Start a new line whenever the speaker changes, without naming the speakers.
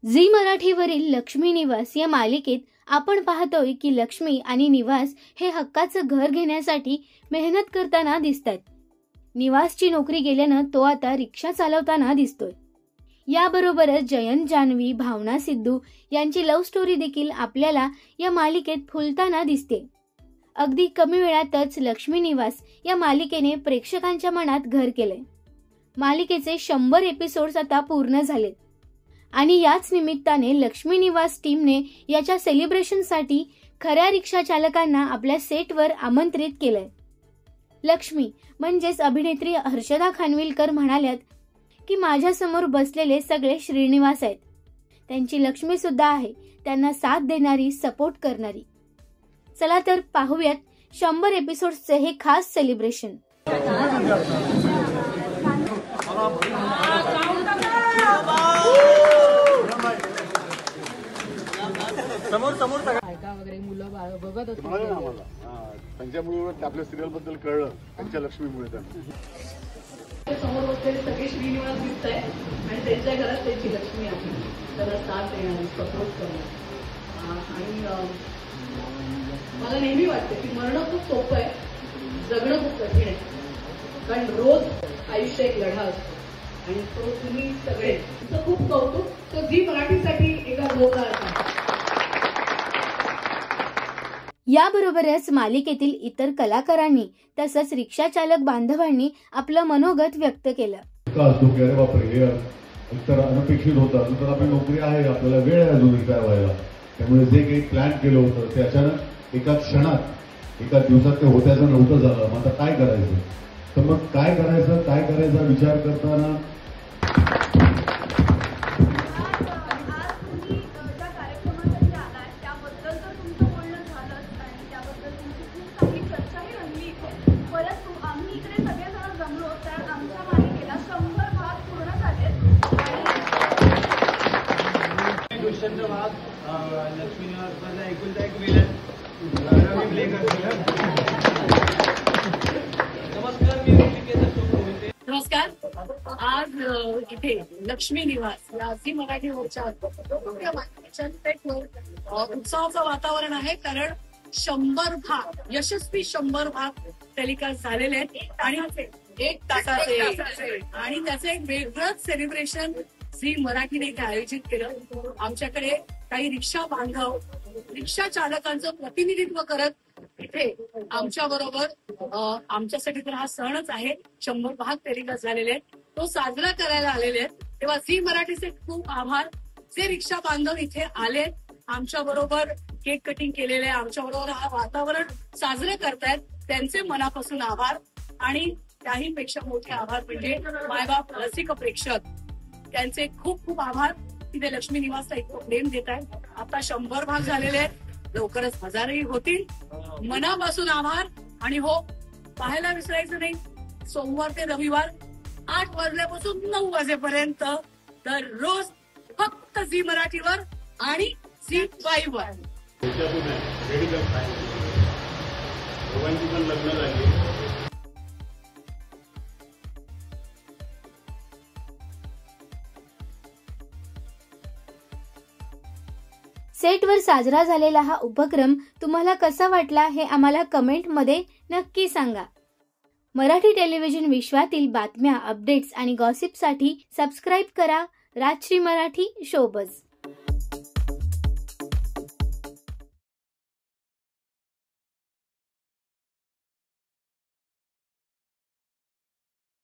Zee मराठीवरील Lakshmi निवास या मालिकेत आपण पाहतोय की लक्ष्मी आणि निवास हे हक्काचं घर घेण्यासाठी मेहनत करताना दिसतात। निवासची नोकरी गेल्यानं तो आता रिक्षा चालवताना दिसतोय। याबरोबरच जयंत जान्हवी, भावना सिद्धू यांची लव्ह स्टोरी देखील आपल्याला या मालिकेत फुलताना दिसते। अगदी कमी वेळातच लक्ष्मी निवास या मालिकेने प्रेक्षकांच्या मनात घर केलंय। मालिकेचे 100 एपिसोड्स आता पूर्ण झालेत आणि याच निमित्ताने लक्ष्मी निवास टीमने याच्या सेलिब्रेशनसाठी खऱ्या रिक्षा चालकांना आपल्या सेटवर आमंत्रित केलंय। लक्ष्मी म्हणजेच अभिनेत्री हर्षदा खानविलकर म्हणाल्यात की माझ्या समोर बसलेले सगळे श्रीनिवास आहेत, त्यांची लक्ष्मी सुद्धा आहे, त्यांना साथ देणारी, सपोर्ट करणारी। चला तर पाहूयात 100 एपिसोड्सचे हे खास सेलिब्रेशन।
समोर ऐका वगैरे मुलं बघत असतात आम्हाला,
त्यांच्यामुळे आपल्या सिरियल बद्दल कळलं, त्यांच्या लक्ष्मीमुळे त्यांना
समोर बसलेले सगळे श्रीनिवास दिसत आहे आणि त्यांच्या घरात त्यांची लक्ष्मी आहे, त्याला साथ देणारी, सपोर्ट करणार। आणि मला नेहमी वाटतं की मरणं खूप सोपं आहे, जगणं खूप कठीण आहे, कारण रोज आयुष्य एक लढा असतो आणि तो तुम्ही सगळे खूप कौतुक। तो झी मराठीसाठी एका जोरदार।
याबरोबरच मालिकेतील इतर कलाकारांनी तसंच रिक्षा चालक बांधवांनी आपलं मनोगत व्यक्त केलं।
अरे बापरे, हे तर अनपेक्षित होतं, नंतर आपली नोकरी आहे, आपल्याला वेळ आहे अजून रिटायर व्हायला, त्यामुळे जे काही प्लॅन केलं होतं ते अचानक एका क्षणात, एका दिवसात ते होत्याचं नव्हतं झालं। मग आता काय करायचं, तर मग काय करायचा विचार करताना
लक्ष्मी निवास एकुलता एक विलन प्ले करतो। नमस्कार, मी बोलते।
नमस्कार। आज इथे लक्ष्मी निवास या झी मराठीवरच्या उत्सवाचं वातावरण आहे, कारण 100 भाग, यशस्वी 100 भाग टेलिकास्ट झालेले आहेत आणि 1 तासाचे आणि त्याचं एक वेगळंच सेलिब्रेशन झी मराठीने इथे आयोजित केलं। आमच्याकडे काही रिक्षा बांधव, रिक्षा चालकांचं प्रतिनिधित्व करत इथे आमच्या बरोबर, आमच्यासाठी तर हा सणच आहे, 100 भाग टेलिकास्ट झालेले आहेत, तो साजरा करायला आलेले आहेत। तेव्हा झी मराठीचे खूप आभार। जे रिक्षा बांधव इथे आले, आमच्या बरोबर केक कटिंग केलेले, आमच्या बरोबर हा वातावरण साजरे करतायत, त्यांचे मनापासून आभार। आणि त्याही पेक्षा मोठे आभार म्हणजे मायबाप, रसिक प्रेक्षक, त्यांचे खूप खूप आभार की ते लक्ष्मी निवासला इतकं प्रेम देत आहेत। आता 100 भाग झालेले आहेत, लवकरच 1000ही होतील। मनापासून आभार। आणि हो, पाहायला विसरायचं नाही, सोमवार ते रविवार 8 वाजल्यापासून 9 वाजेपर्यंत दररोज फक्त झी मराठीवर आणि झी5 वर।
लग्न झाले।
सेटवर साजरा झालेला हा उपक्रम तुम्हाला कसा वाटला हे आम्हाला कमेंटमध्ये नक्की सांगा। मराठी टेलिव्हिजन विश्वातील बातम्या, अपडेट्स आणि गॉसिपसाठी सबस्क्राईब करा राजश्री मराठी शोबज।